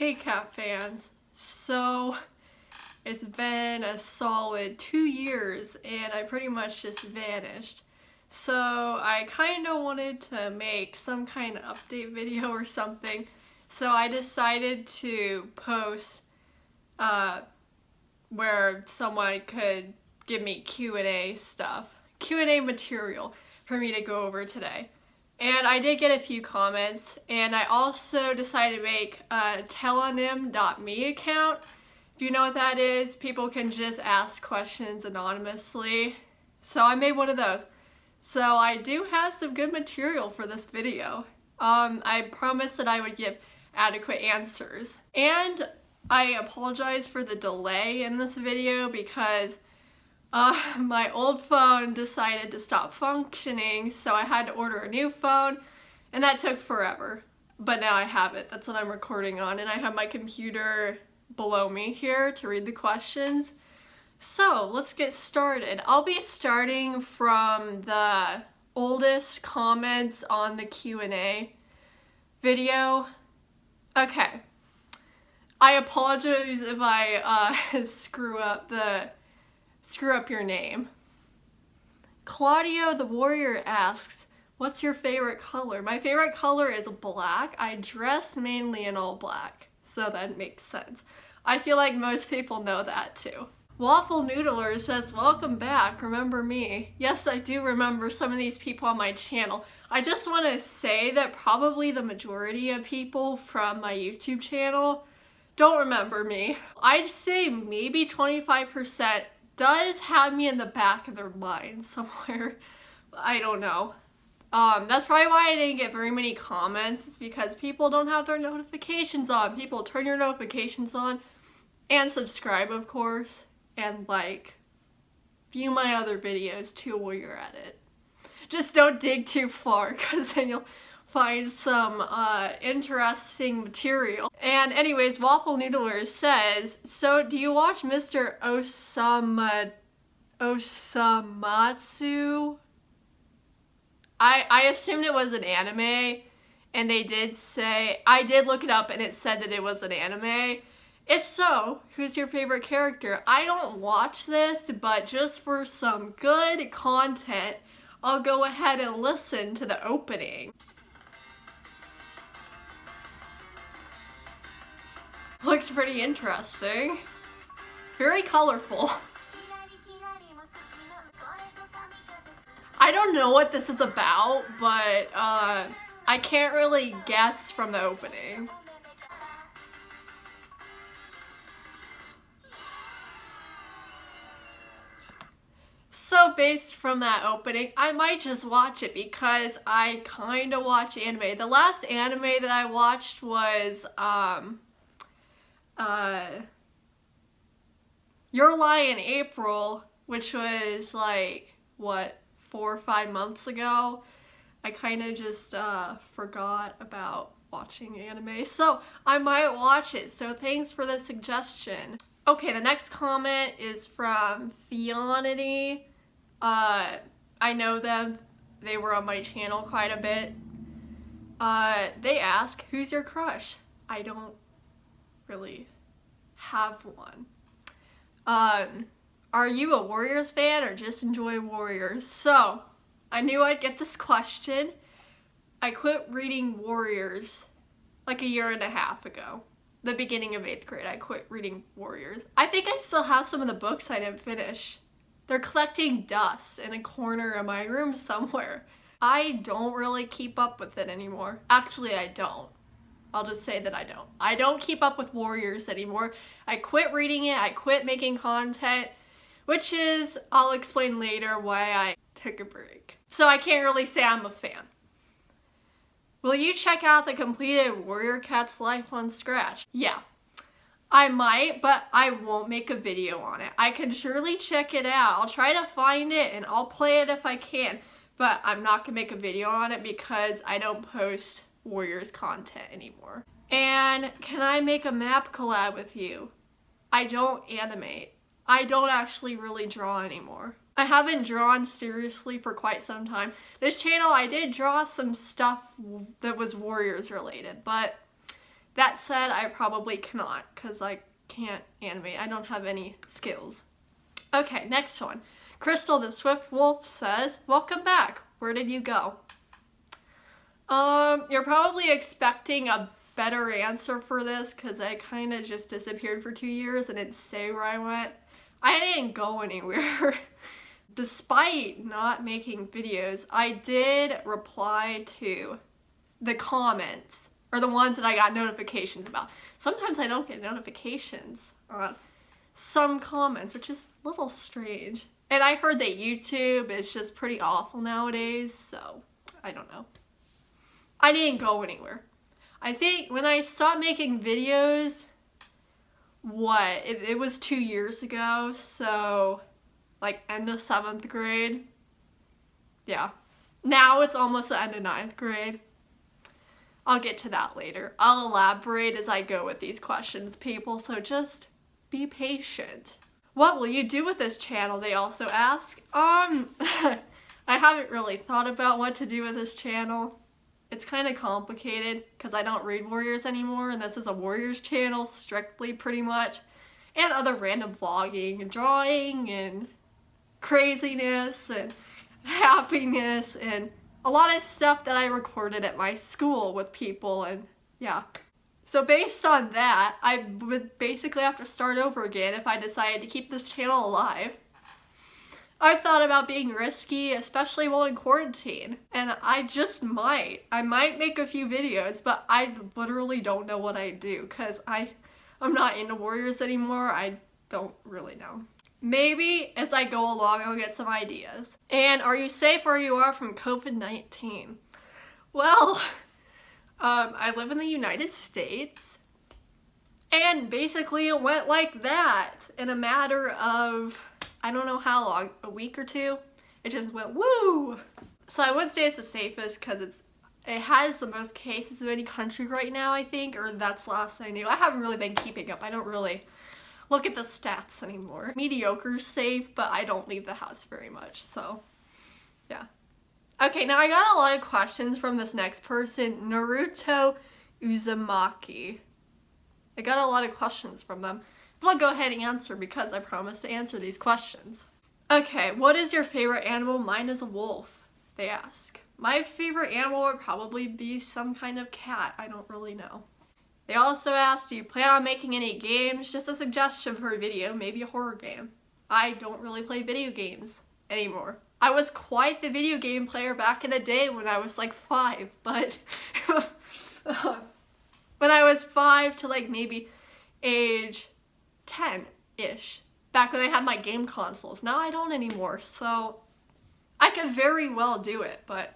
Hey cat fans, so it's been a solid 2 years and I pretty much just vanished. So I kind of wanted to make some kind of update video or something. So I decided to post where someone could give me Q&A stuff, Q&A material for me to go over today. And I did get a few comments, and I also decided to make a telonym.me account. If you know what that is, people can just ask questions anonymously. So I made one of those. So I do have some good material for this video. I promised that I would give adequate answers. And I apologize for the delay in this video because my old phone decided to stop functioning, so I had to order a new phone, and that took forever. But now I have it. That's what I'm recording on, and I have my computer below me here to read the questions. So let's get started. I'll be starting from the oldest comments on the Q&A video. Okay. I apologize if I screw up your name. Claudio the Warrior asks, what's your favorite color? My favorite color is black. I dress mainly in all black, so that makes sense. I feel like most people know that too. Waffle Noodler says, welcome back, remember me? Yes, I do remember some of these people on my channel. I just want to say that probably the majority of people from my YouTube channel don't remember me. I'd say maybe 25% does have me in the back of their mind somewhere. I don't know. That's probably why I didn't get very many comments. It's because people don't have their notifications on. People turn your notifications on and subscribe, of course, and like, view my other videos too while you're at it. Just don't dig too far, because then you'll find some interesting material. And anyways, Waffle Noodler says, so do you watch Mr. Osamatsu? I assumed it was an anime, and they did say, I did look it up and it said that it was an anime. If so, who's your favorite character? I don't watch this, but just for some good content, I'll go ahead and listen to the opening. Looks pretty interesting. Very colorful. I don't know what this is about, but I can't really guess from the opening. So based from that opening, I might just watch it because I kind of watch anime. The last anime that I watched was Your Lie in April, which was like, what, 4 or 5 months ago. I kind of just forgot about watching anime, so I might watch it, so thanks for the suggestion. Okay, the next comment is from Fionity. I know them, they were on my channel quite a bit. They ask, who's your crush? I don't really have one. Are you a Warriors fan or just enjoy Warriors? So, I knew I'd get this question. I quit reading Warriors like 1.5 years ago. The beginning of 8th grade, I quit reading Warriors. I think I still have some of the books I didn't finish. They're collecting dust in a corner of my room somewhere. I don't really keep up with it anymore. Actually, I don't. I'll just say that I don't. I don't keep up with Warriors anymore. I quit reading it, I quit making content, which is, I'll explain later why I took a break. So I can't really say I'm a fan. Will you check out the completed Warrior Cat's life on Scratch? Yeah, I might, but I won't make a video on it. I can surely check it out. I'll try to find it and I'll play it if I can, but I'm not gonna make a video on it because I don't post Warriors content anymore. And can I make a map collab with you? I don't animate. I don't actually really draw anymore. I haven't drawn seriously for quite some time. This channel, I did draw some stuff that was Warriors related, but That said, I probably cannot because I can't animate. I don't have any skills. Okay, next one. Crystal the Swift Wolf says, welcome back. Where did you go? You're probably expecting a better answer for this because I kind of just disappeared for 2 years and didn't say where I went. I didn't go anywhere. Despite not making videos, I did reply to the comments, or the ones that I got notifications about. Sometimes I don't get notifications on some comments, which is a little strange. And I heard that YouTube is just pretty awful nowadays, so I don't know. I didn't go anywhere. I think when I stopped making videos, it was 2 years ago, so like end of 7th grade. Yeah. Now it's almost the end of 9th grade. I'll get to that later. I'll elaborate as I go with these questions, people, so just be patient. What will you do with this channel, they also ask. I haven't really thought about what to do with this channel. It's kind of complicated because I don't read Warriors anymore, and this is a Warriors channel strictly, pretty much. And other random vlogging and drawing and craziness and happiness and a lot of stuff that I recorded at my school with people, and yeah. So based on that, I would basically have to start over again if I decided to keep this channel alive. I've thought about being risky, especially while in quarantine, and I just might. I might make a few videos, but I literally don't know what I do because I'm not into Warriors anymore. I don't really know. Maybe as I go along, I'll get some ideas. And are you safe where you are from COVID-19? Well, I live in the United States, and basically it went like that in a matter of, I don't know how long, a week or two. It just went woo! So I wouldn't say it's the safest because it has the most cases of any country right now, I think, or that's last I knew. I haven't really been keeping up. I don't really look at the stats anymore. Mediocre's safe, but I don't leave the house very much, so yeah. Okay, now I got a lot of questions from this next person, Naruto Uzumaki. I got a lot of questions from them. But I'll go ahead and answer because I promised to answer these questions. Okay, what is your favorite animal? Mine is a wolf, they ask. My favorite animal would probably be some kind of cat. I don't really know. They also asked, do you plan on making any games? Just a suggestion for a video, maybe a horror game. I don't really play video games anymore. I was quite the video game player back in the day when I was like 5, but when I was 5 to like maybe age 10-ish, back when I had my game consoles. Now I don't anymore, so I could very well do it, but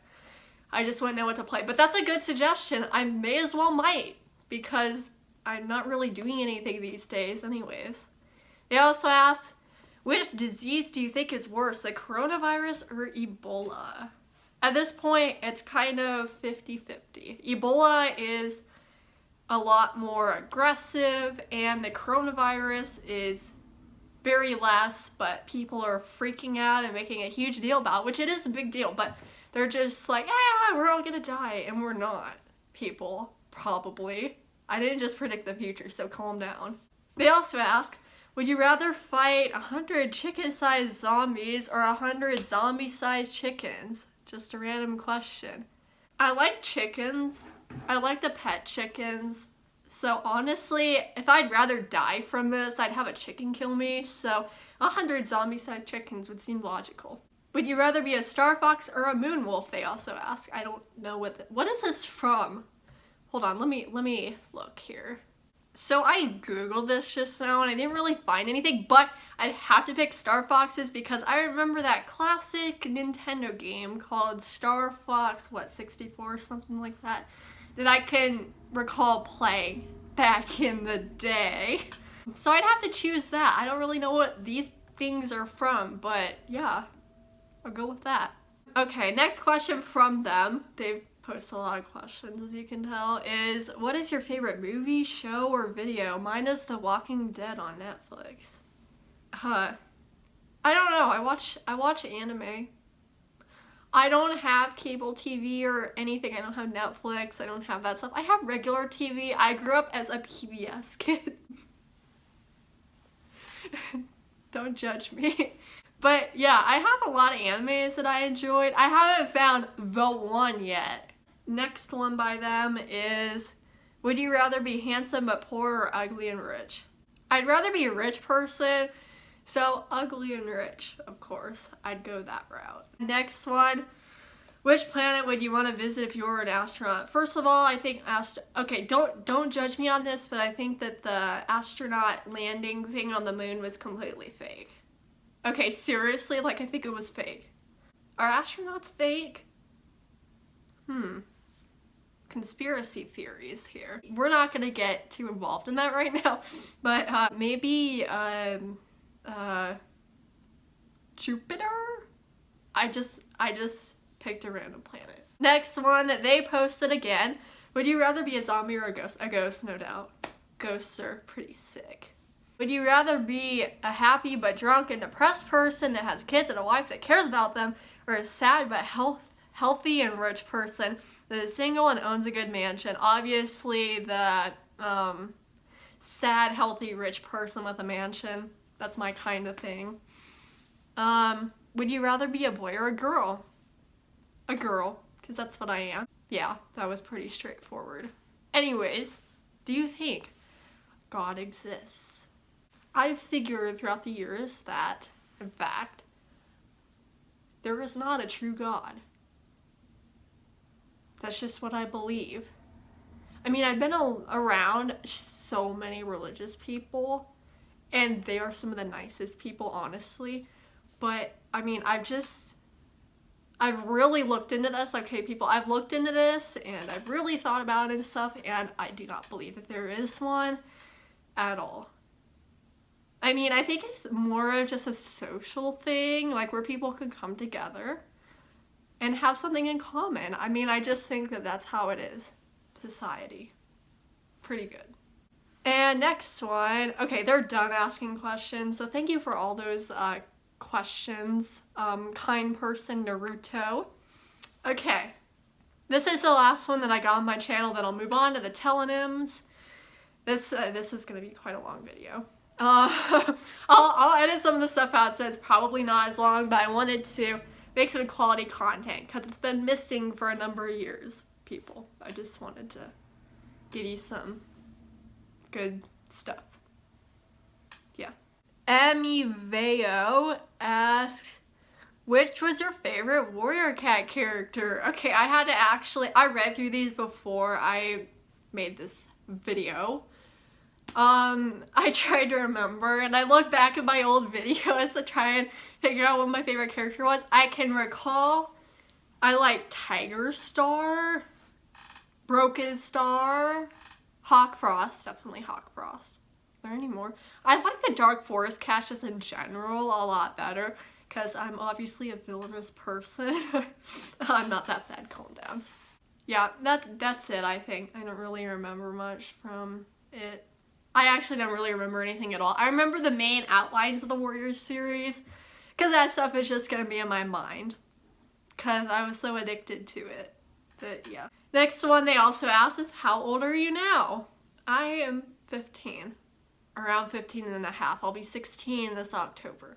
I just wouldn't know what to play. But that's a good suggestion. I may as well might, because I'm not really doing anything these days anyways. They also asked, which disease do you think is worse, the coronavirus or Ebola? At this point, it's kind of 50-50. Ebola is a lot more aggressive, and the coronavirus is very less, but people are freaking out and making a huge deal about it, which it is a big deal, but they're just like, yeah, we're all gonna die, and we're not, people, probably. I didn't just predict the future, so calm down. They also ask, would you rather fight 100 chicken-sized zombies or 100 zombie-sized chickens? Just a random question. I like chickens. I like to pet chickens. So honestly, if I'd rather die from this, I'd have a chicken kill me. So 100 zombie-sized chickens would seem logical. Would you rather be a star fox or a moon wolf? They also ask. I don't know what is this from? Hold on, let me look here. So I googled this just now and I didn't really find anything, but I'd have to pick Star Foxes because I remember that classic Nintendo game called Star Fox, 64 or something like that I can recall playing back in the day. So I'd have to choose that. I don't really know what these things are from, but yeah, I'll go with that. Okay, next question from them. They've post a lot of questions, as you can tell, is what is your favorite movie, show, or video? Mine is The Walking Dead on Netflix. I don't know. I watch anime. I don't have cable TV or anything. I don't have Netflix. I don't have that stuff. I have regular TV. I grew up as a PBS kid. Don't judge me. But yeah, I have a lot of animes that I enjoyed. I haven't found the one yet. Next one by them is, would you rather be handsome but poor or ugly and rich? I'd rather be a rich person, so ugly and rich, of course. I'd go that route. Next one, which planet would you want to visit if you were an astronaut? First of all, I think okay, don't judge me on this, but I think that the astronaut landing thing on the moon was completely fake. Okay, seriously, like I think it was fake. Are astronauts fake? Conspiracy theories here. We're not gonna get too involved in that right now, but maybe Jupiter? I just picked a random planet. Next one that they posted again. Would you rather be a zombie or a ghost? A ghost, no doubt. Ghosts are pretty sick. Would you rather be a happy but drunk and depressed person that has kids and a wife that cares about them, or a sad but healthy and rich person that is single and owns a good mansion? Obviously the sad, healthy, rich person with a mansion. That's my kind of thing. Would you rather be a boy or a girl? A girl, because that's what I am. Yeah, that was pretty straightforward. Anyways, do you think God exists? I've figured throughout the years that, in fact, there is not a true God. That's just what I believe. I mean, I've been around so many religious people, and they are some of the nicest people, honestly. But, I mean, I've really looked into this. Okay, people, I've looked into this, and I've really thought about it and stuff, and I do not believe that there is one at all. I mean, I think it's more of just a social thing, like where people can come together and have something in common. I mean, I just think that that's how it is. Society. Pretty good. And next one. Okay, they're done asking questions, so thank you for all those questions. Kind person Naruto. Okay. This is the last one that I got on my channel, then I'll move on to the telonyms. This is going to be quite a long video. I'll edit some of the stuff out so it's probably not as long, but I wanted to make some quality content because it's been missing for a number of years, people. I just wanted to give you some good stuff. Yeah. Emiveo asks, which was your favorite Warrior Cat character? Okay, I read through these before I made this video. I tried to remember, and I looked back at my old videos to try and figure out what my favorite character was. I can recall I like Tiger Star, Broken Star, Hawk Frost, definitely Hawk Frost. Are there any more? I like the Dark Forest Cat just in general a lot better, because I'm obviously a villainous person. I'm not that bad, calm down. Yeah, that's it, I think. I don't really remember much from it. I actually don't really remember anything at all. I remember the main outlines of the Warriors series, because that stuff is just going to be in my mind, because I was so addicted to it. But yeah. Next one they also asked is, how old are you now? I am 15. Around 15 and a half. I'll be 16 this October.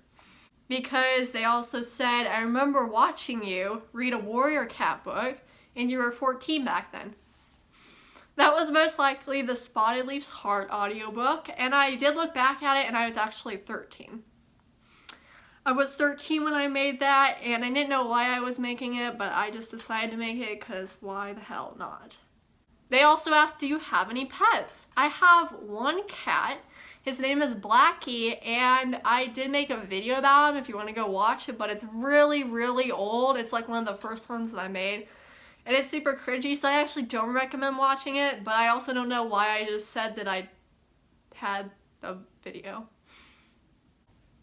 Because they also said, I remember watching you read a Warrior Cat book, and you were 14 back then. That was most likely the Spotted Leaf's Heart audiobook, and I did look back at it, and I was actually 13. I was 13 when I made that, and I didn't know why I was making it, but I just decided to make it because why the hell not? They also asked, do you have any pets? I have one cat. His name is Blackie, and I did make a video about him if you want to go watch it, but it's really, really old. It's like one of the first ones that I made. And it's super cringy, so I actually don't recommend watching it, but I also don't know why I just said that I had a video.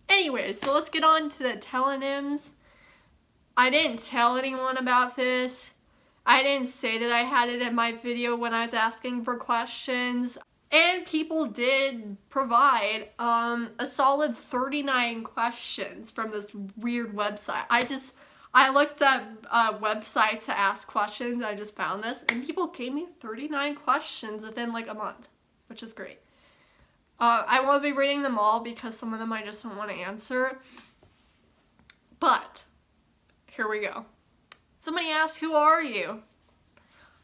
Anyways, so let's get on to the telonyms. I didn't tell anyone about this. I didn't say that I had it in my video when I was asking for questions. And people did provide a solid 39 questions from this weird website. I looked at websites to ask questions. I just found this, and people gave me 39 questions within like a month, which is great. I won't be reading them all because some of them I just don't want to answer. But here we go. Somebody asked, who are you?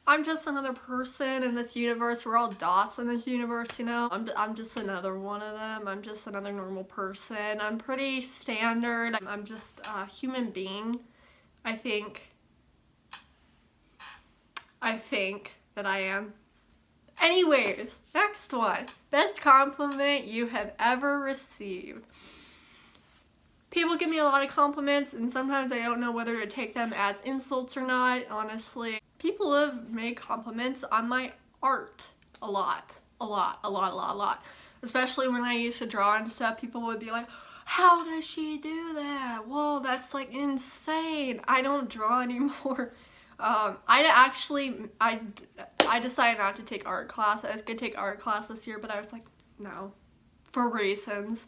I'm just another person in this universe. We're all dots in this universe, you know? I'm just another one of them. I'm just another normal person. I'm pretty standard. I'm just a human being, I think. I think that I am. Anyways, next one. Best compliment you have ever received. People give me a lot of compliments, and sometimes I don't know whether to take them as insults or not, honestly. People have made compliments on my art a lot. Especially when I used to draw and stuff, people would be like, how does she do that? Whoa, that's like insane. I don't draw anymore. I decided not to take art class. I was gonna take art class this year, but I was like, no, for reasons.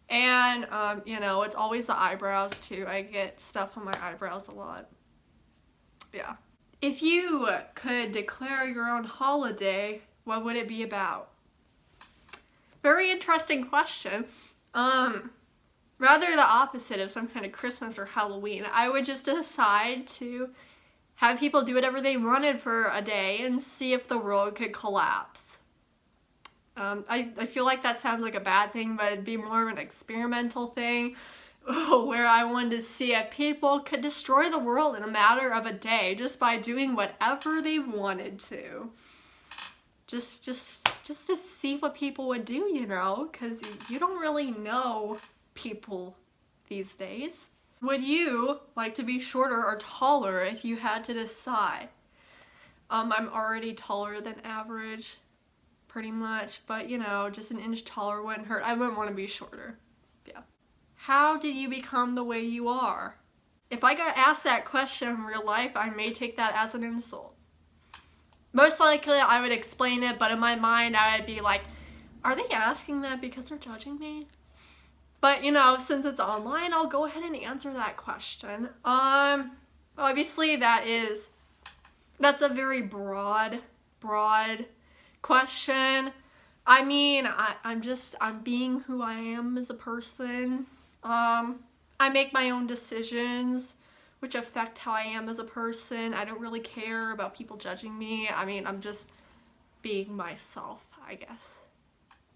And, you know, it's always the eyebrows too. I get stuff on my eyebrows a lot. Yeah. If you could declare your own holiday, what would it be about? Very interesting question. Rather the opposite of some kind of Christmas or Halloween. I would just decide to have people do whatever they wanted for a day and see if the world could collapse. I feel like that sounds like a bad thing, but it'd be more of an experimental thing where I wanted to see if people could destroy the world in a matter of a day just by doing whatever they wanted to. Just to see what people would do, you know, because you don't really know people these days. Would you like to be shorter or taller if you had to decide? I'm already taller than average, pretty much, but you know, just an inch taller wouldn't hurt. I wouldn't want to be shorter. Yeah. How did you become the way you are? If I got asked that question in real life, I may take that as an insult. Most likely I would explain it, but in my mind I would be like, are they asking that because they're judging me? But you know, since it's online, I'll go ahead and answer that question. Obviously that's a very broad question. I mean, I'm being who I am as a person. I make my own decisions, which affect how I am as a person. I don't really care about people judging me. I mean, I'm just being myself, I guess.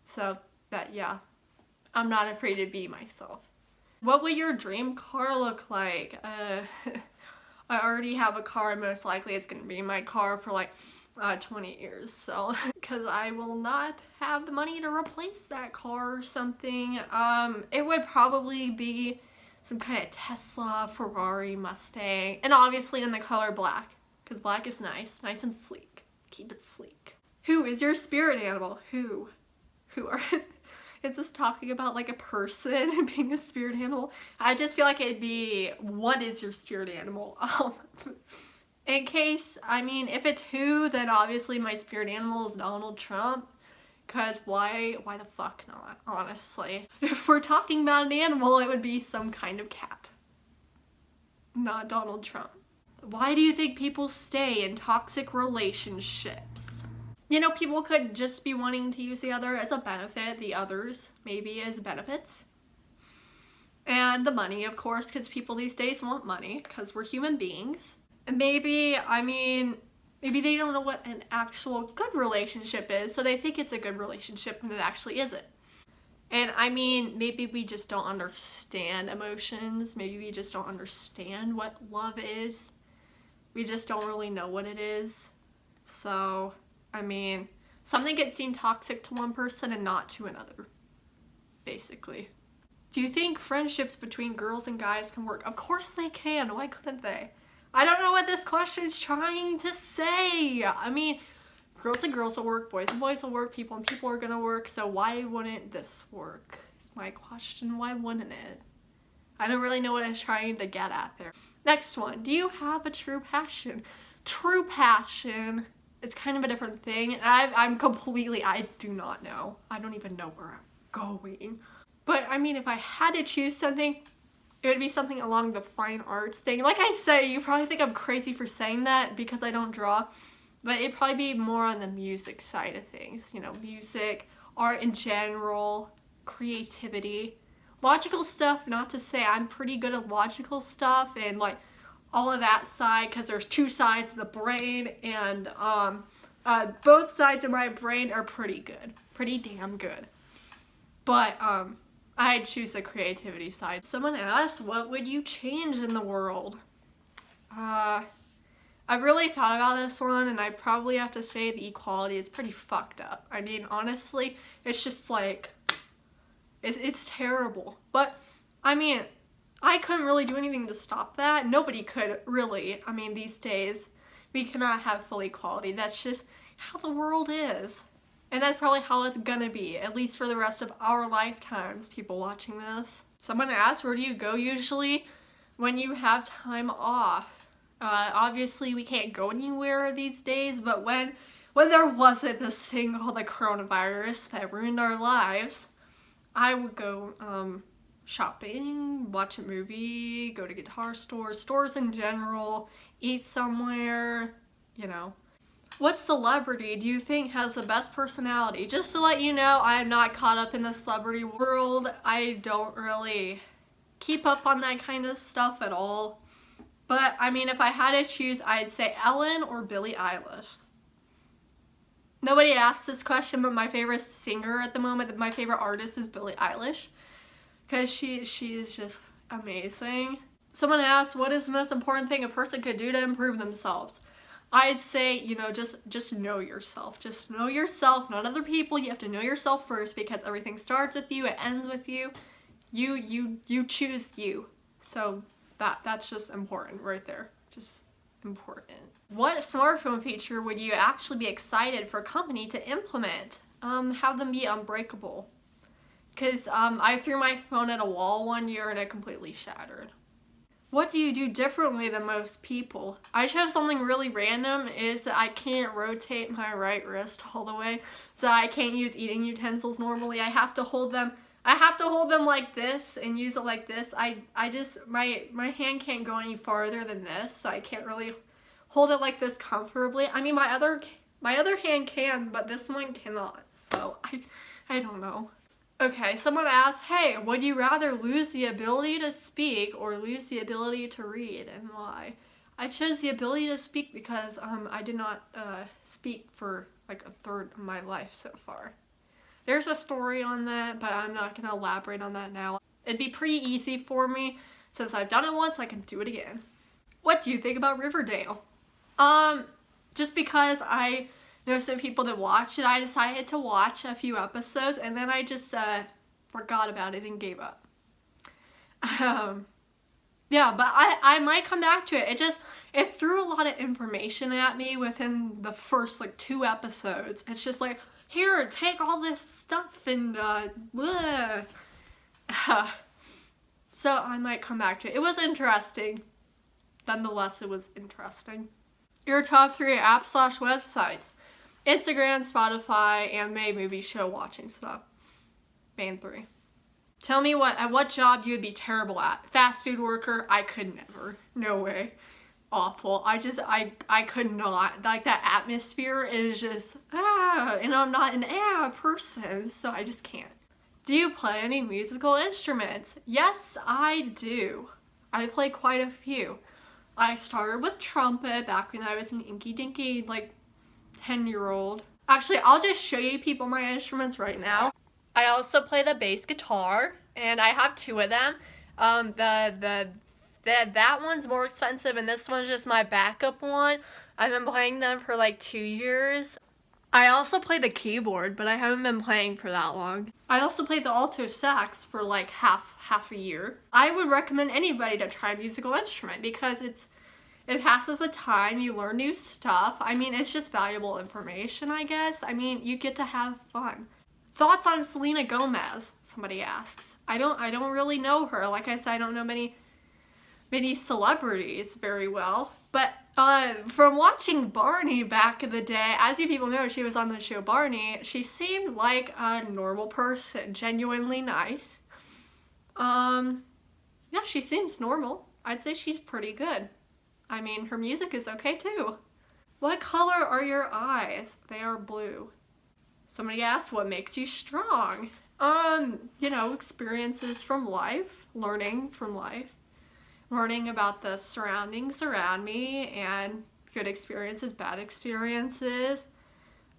So that, yeah, I'm not afraid to be myself. What would your dream car look like? I already have a car, and most likely it's gonna be my car for like 20 years, so because I will not have the money to replace that car or something. It would probably be some kind of Tesla, Ferrari, Mustang, and obviously in the color black, because black is nice and sleek. Keep it sleek. Who is your spirit animal? Who are is this talking about like a person being a spirit animal? I just feel like it'd be, what is your spirit animal? In case, I mean, if it's who, then obviously my spirit animal is Donald Trump. Because why the fuck not, honestly? If we're talking about an animal, it would be some kind of cat. Not Donald Trump. Why do you think people stay in toxic relationships? You know, people could just be wanting to use the other as a benefit, the others maybe as benefits. And the money, of course, because people these days want money, because we're human beings. And maybe, I mean, maybe they don't know what an actual good relationship is, so they think it's a good relationship when it actually isn't. And I mean, maybe we just don't understand emotions. Maybe we just don't understand what love is. We just don't really know what it is. So, I mean, something can seem toxic to one person and not to another, basically. Do you think friendships between girls and guys can work? Of course they can. Why couldn't they? I don't know what this question is trying to say. I mean, girls and girls will work, boys and boys will work, people and people are gonna work, so why wouldn't this work? Is my question. Why wouldn't it? I don't really know what it's trying to get at there. Next one. Do you have a true passion? True passion. It's kind of a different thing, and I do not know. I don't even know where I'm going. But I mean, if I had to choose something, It would be something along the fine arts thing. Like I said, you probably think I'm crazy for saying that because I don't draw, but it'd probably be more on the music side of things. You know, music, art in general, creativity. Logical stuff, not to say I'm pretty good at logical stuff and like all of that side, because there's two sides of the brain, and both sides of my brain are pretty good. Pretty damn good. But I'd choose the creativity side. Someone asked, what would you change in the world? I really thought about this one, and I probably have to say the equality is pretty fucked up. I mean, honestly, it's just like, it's terrible. But, I mean, I couldn't really do anything to stop that. Nobody could, really. I mean, these days, we cannot have full equality. That's just how the world is. And that's probably how it's gonna be, at least for the rest of our lifetimes, people watching this. Someone asked, where do you go usually when you have time off? Obviously, we can't go anywhere these days, but when there wasn't this thing called the coronavirus that ruined our lives, I would go shopping, watch a movie, go to guitar stores in general, eat somewhere, you know. What celebrity do you think has the best personality? Just to let you know, I am not caught up in the celebrity world. I don't really keep up on that kind of stuff at all. But, I mean, if I had to choose, I'd say Ellen or Billie Eilish. Nobody asked this question, but my favorite singer at the moment, my favorite artist is Billie Eilish. Because she is just amazing. Someone asked, what is the most important thing a person could do to improve themselves? I'd say, you know, just know yourself. Just know yourself, not other people. You have to know yourself first, because everything starts with you, it ends with you. You choose you. So that's just important right there. Just important. What smartphone feature would you actually be excited for a company to implement? Have them be unbreakable. Because I threw my phone at a wall one year and it completely shattered. What do you do differently than most people? I chose something really random, is that I can't rotate my right wrist all the way, so I can't use eating utensils normally. I have to hold them like this and use it like this. I just, my hand can't go any farther than this, so I can't really hold it like this comfortably. I mean, my other hand can, but this one cannot, so I don't know. Okay, someone asked, hey, would you rather lose the ability to speak or lose the ability to read, and why? I chose the ability to speak because I did not speak for like a third of my life so far. There's a story on that, but I'm not going to elaborate on that now. It'd be pretty easy for me. Since I've done it once, I can do it again. What do you think about Riverdale? Just because I know some people that watched it, I decided to watch a few episodes, and then I just forgot about it and gave up. Yeah, but I might come back to it. It threw a lot of information at me within the first like 2 episodes. It's just like, here, take all this stuff and so I might come back to it. It was interesting. Nonetheless, it was interesting. Your top 3 apps/websites. Instagram, Spotify, anime, movie, show watching stuff. Main 3. Tell me what job you would be terrible at. Fast food worker, I could never. No way. Awful. I could not. Like, that atmosphere is just, and I'm not an person, so I just can't. Do you play any musical instruments? Yes, I do. I play quite a few. I started with trumpet back when I was an inky dinky, like, 10-year-old. Actually, I'll just show you people my instruments right now. I also play the bass guitar, and I have 2 of them. That one's more expensive, and this one's just my backup one. I've been playing them for like 2 years. I also play the keyboard, but I haven't been playing for that long. I also played the alto sax for like half a year. I would recommend anybody to try a musical instrument because it passes the time, you learn new stuff. I mean, it's just valuable information, I guess. I mean, you get to have fun. Thoughts on Selena Gomez? Somebody asks. I don't really know her. Like I said, I don't know many celebrities very well. But from watching Barney back in the day, as you people know, she was on the show Barney. She seemed like a normal person, genuinely nice. Yeah, she seems normal. I'd say she's pretty good. I mean, her music is okay too. What color are your eyes? They are blue. Somebody asked, what makes you strong? Experiences from life, learning from life, learning about the surroundings around me and good experiences, bad experiences.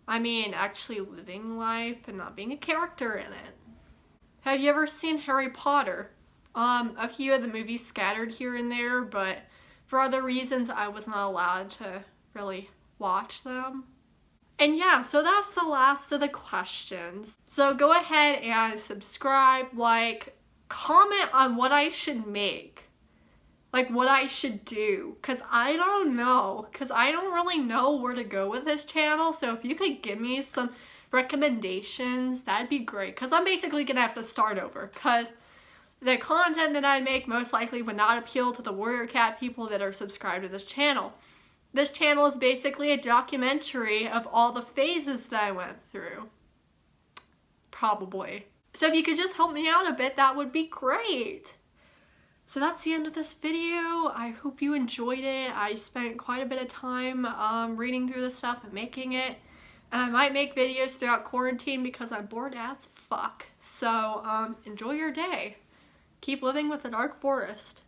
I mean, actually living life and not being a character in it. Have you ever seen Harry Potter? A few of the movies scattered here and there, but for other reasons I was not allowed to really watch them. And yeah, so that's the last of the questions. So go ahead and subscribe, like, comment on what I should make. Like what I should do. Because I don't know. Because I don't really know where to go with this channel. So if you could give me some recommendations, that'd be great. Because I'm basically going to have to start over. Because the content that I make most likely would not appeal to the Warrior Cat people that are subscribed to this channel. This channel is basically a documentary of all the phases that I went through. Probably. So if you could just help me out a bit, that would be great. So that's the end of this video. I hope you enjoyed it. I spent quite a bit of time reading through this stuff and making it. And I might make videos throughout quarantine because I'm bored as fuck. So enjoy your day. Keep living with the Dark Forest.